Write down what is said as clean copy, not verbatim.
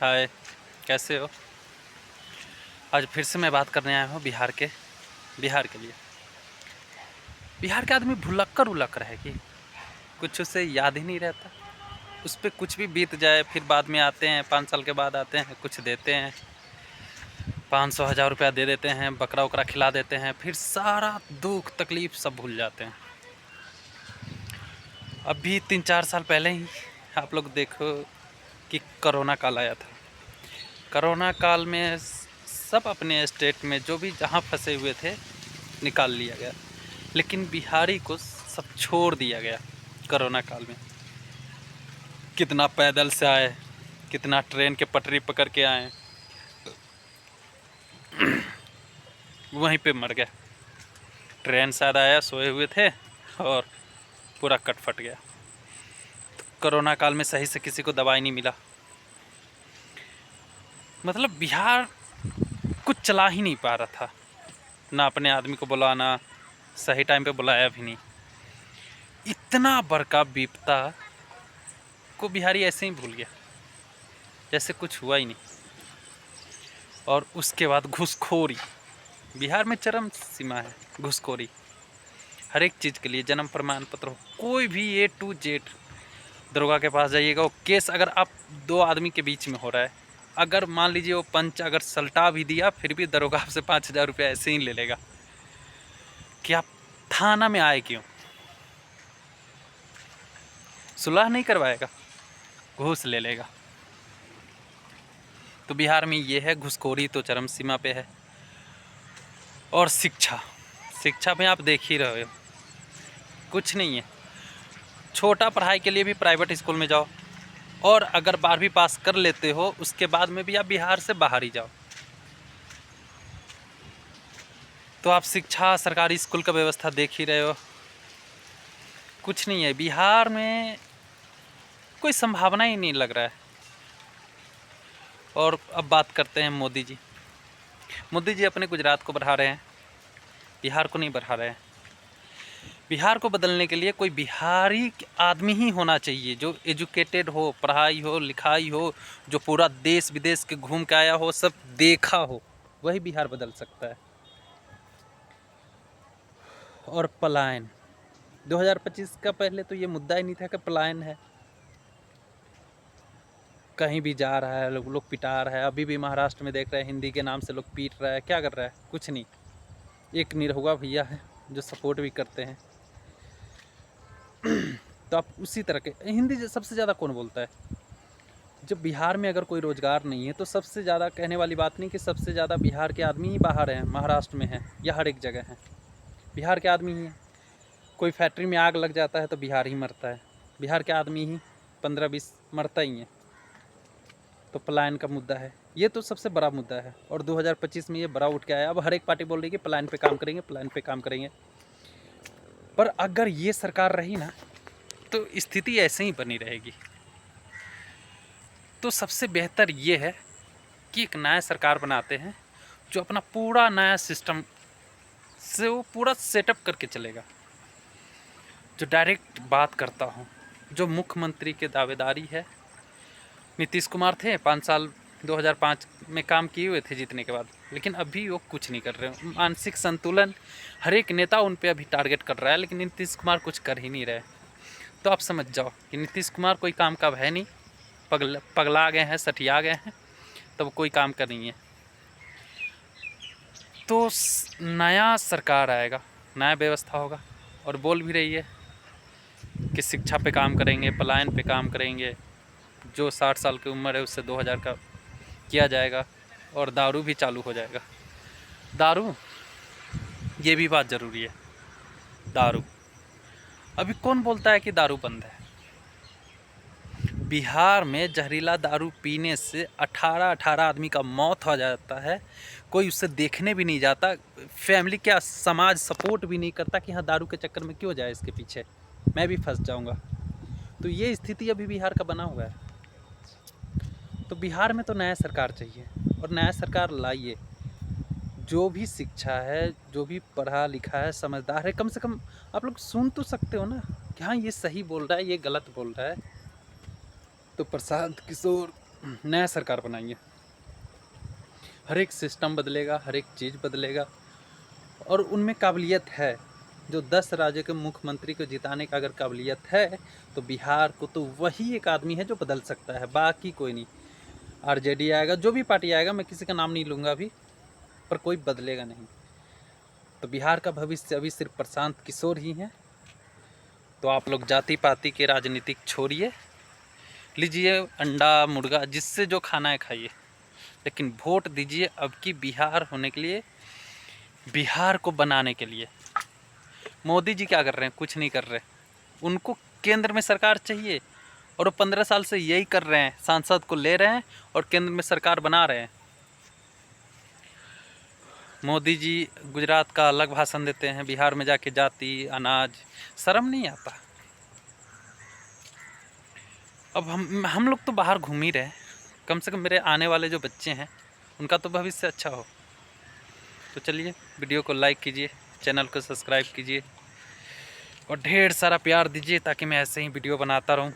हाय, कैसे हो? आज फिर से मैं बात करने आया हूँ बिहार के लिए। बिहार के आदमी भुलक्कड़ है कि कुछ उसे याद ही नहीं रहता। उस पे कुछ भी बीत जाए फिर बाद में आते हैं, 5 साल के बाद आते हैं, कुछ देते हैं, 500 हज़ार रुपया दे देते हैं, बकरा-वकरा खिला देते हैं, फिर सारा दुःख तकलीफ़ सब भूल जाते हैं। अभी 3-4 साल पहले ही आप लोग देखो कि कोरोना काल आया था। कोरोना काल में सब अपने स्टेट में जो भी जहाँ फंसे हुए थे निकाल लिया गया, लेकिन बिहारी को सब छोड़ दिया गया। कोरोना काल में कितना पैदल से आए, कितना ट्रेन के पटरी पकड़ के आए, वहीं पे मर गए। ट्रेन शायद आया, सोए हुए थे और पूरा कट फट गया। तो कोरोना काल में सही से किसी को दवाई नहीं मिला। मतलब बिहार कुछ चला ही नहीं पा रहा था, ना अपने आदमी को बुलाना, सही टाइम पे बुलाया भी नहीं। इतना बड़का विपदा को बिहारी ऐसे ही भूल गया, जैसे कुछ हुआ ही नहीं। और उसके बाद घूसखोरी बिहार में चरम सीमा है। घूसखोरी हर एक चीज़ के लिए, जन्म प्रमाण पत्र हो, कोई भी A to Z दरोगा के पास जाइएगा। वो केस अगर आप 2 आदमी के बीच में हो रहा है, अगर मान लीजिए वो पंच अगर सल्टा भी दिया, फिर भी दरोगा आपसे 5,000 रुपया ऐसे ही ले लेगा कि आप थाना में आए क्यों। सुलह नहीं करवाएगा, घूस ले लेगा। तो बिहार में ये है, घूसखोरी तो चरम सीमा पे है। और शिक्षा में आप देख ही रहे हो, कुछ नहीं है। छोटा पढ़ाई के लिए भी प्राइवेट स्कूल में जाओ, और अगर 12वीं पास कर लेते हो उसके बाद में भी आप बिहार से बाहर ही जाओ, तो आप शिक्षा सरकारी स्कूल का व्यवस्था देख ही रहे हो। कुछ नहीं है बिहार में, कोई संभावना ही नहीं लग रहा है। और अब बात करते हैं मोदी जी। मोदी जी अपने गुजरात को बढ़ा रहे हैं, बिहार को नहीं बढ़ा रहे हैं। बिहार को बदलने के लिए कोई बिहारी आदमी ही होना चाहिए, जो एजुकेटेड हो, पढ़ाई हो, लिखाई हो, जो पूरा देश विदेश के घूम के आया हो, सब देखा हो, वही बिहार बदल सकता है। और पलायन 2025 का पहले तो ये मुद्दा ही नहीं था कि पलायन है। कहीं भी जा रहा है, लोग पिटा रहा है। अभी भी महाराष्ट्र में देख रहे हैं, हिंदी के नाम से लोग पीट रहा है। क्या कर रहा है? कुछ नहीं। एक निरहुआ भैया है जो सपोर्ट भी करते हैं। तो आप उसी तरह के हिंदी सबसे ज़्यादा कौन बोलता है? जब बिहार में अगर कोई रोज़गार नहीं है तो सबसे ज़्यादा कहने वाली बात नहीं कि सबसे ज़्यादा बिहार के आदमी ही बाहर हैं, महाराष्ट्र में हैं, या हर एक जगह हैं। बिहार के आदमी ही हैं। कोई फैक्ट्री में आग लग जाता है तो बिहार ही मरता है। बिहार के आदमी ही 15-20 मरता ही है। तो पलायन का मुद्दा है, ये तो सबसे बड़ा मुद्दा है। और 2025 में ये बड़ा उठ के आया। अब हर एक पार्टी बोल रही है कि पलायन पे काम करेंगे, पलायन पे काम करेंगे। पर अगर ये सरकार रही ना, तो स्थिति ऐसे ही बनी रहेगी। तो सबसे बेहतर ये है कि एक नया सरकार बनाते हैं, जो अपना पूरा नया सिस्टम से वो पूरा सेटअप करके चलेगा, जो डायरेक्ट बात करता हूँ, जो मुख्यमंत्री के दावेदारी है। नीतीश कुमार थे 5 साल, 2005 में काम किए हुए थे जीतने के बाद, लेकिन अभी वो कुछ नहीं कर रहे। मानसिक संतुलन हर एक नेता उन पे अभी टारगेट कर रहा है, लेकिन नीतीश कुमार कुछ कर ही नहीं रहे। तो आप समझ जाओ कि नीतीश कुमार कोई काम का है नहीं, पगला गए हैं, सठिया गए हैं, तब कोई काम का नहीं है। तो नया सरकार आएगा, नया व्यवस्था होगा। और बोल भी रही है कि शिक्षा पे काम करेंगे, पलायन पे काम करेंगे, जो 60 साल की उम्र है उससे 2000 का किया जाएगा, और दारू भी चालू हो जाएगा। दारू, ये भी बात ज़रूरी है। दारू अभी कौन बोलता है कि दारू बंद है? बिहार में जहरीला दारू पीने से 18 आदमी का मौत हो जाता है, कोई उसे देखने भी नहीं जाता। फैमिली क्या, समाज सपोर्ट भी नहीं करता कि हाँ दारू के चक्कर में क्यों जाए इसके पीछे, मैं भी फंस जाऊंगा। तो ये स्थिति अभी बिहार का बना हुआ है। तो बिहार में तो नया सरकार चाहिए, और नया सरकार लाइए। जो भी शिक्षा है, जो भी पढ़ा लिखा है, समझदार है, कम से कम आप लोग सुन तो सकते हो ना कि हाँ ये सही बोल रहा है, ये गलत बोल रहा है। तो प्रशांत किशोर नया सरकार बनाइए, हर एक सिस्टम बदलेगा, हर एक चीज़ बदलेगा, और उनमें काबिलियत है। जो 10 राज्य के मुख्यमंत्री को जिताने का अगर काबिलियत है, तो बिहार को तो वही एक आदमी है जो बदल सकता है, बाकी कोई नहीं। आरजेडी आएगा, जो भी पार्टी आएगा, मैं किसी का नाम नहीं लूँगा अभी, पर कोई बदलेगा नहीं। तो बिहार का भविष्य अभी सिर्फ प्रशांत किशोर ही हैं। तो आप लोग जाति पाति के राजनीतिक छोड़िए, लीजिए अंडा मुर्गा जिससे जो खाना है खाइए, लेकिन वोट दीजिए अब की बिहार होने के लिए, बिहार को बनाने के लिए। मोदी जी क्या कर रहे हैं? कुछ नहीं कर रहे। उनको केंद्र में सरकार चाहिए, और वो 15 साल से यही कर रहे हैं, सांसद को ले रहे हैं और केंद्र में सरकार बना रहे हैं। मोदी जी गुजरात का अलग भाषण देते हैं, बिहार में जाके जाति अनाज, शर्म नहीं आता। अब हम लोग तो बाहर घूम ही रहे हैं, कम से कम मेरे आने वाले जो बच्चे हैं उनका तो भविष्य अच्छा हो। तो चलिए, वीडियो को लाइक कीजिए, चैनल को सब्सक्राइब कीजिए और ढेर सारा प्यार दीजिए, ताकि मैं ऐसे ही वीडियो बनाता रहूं।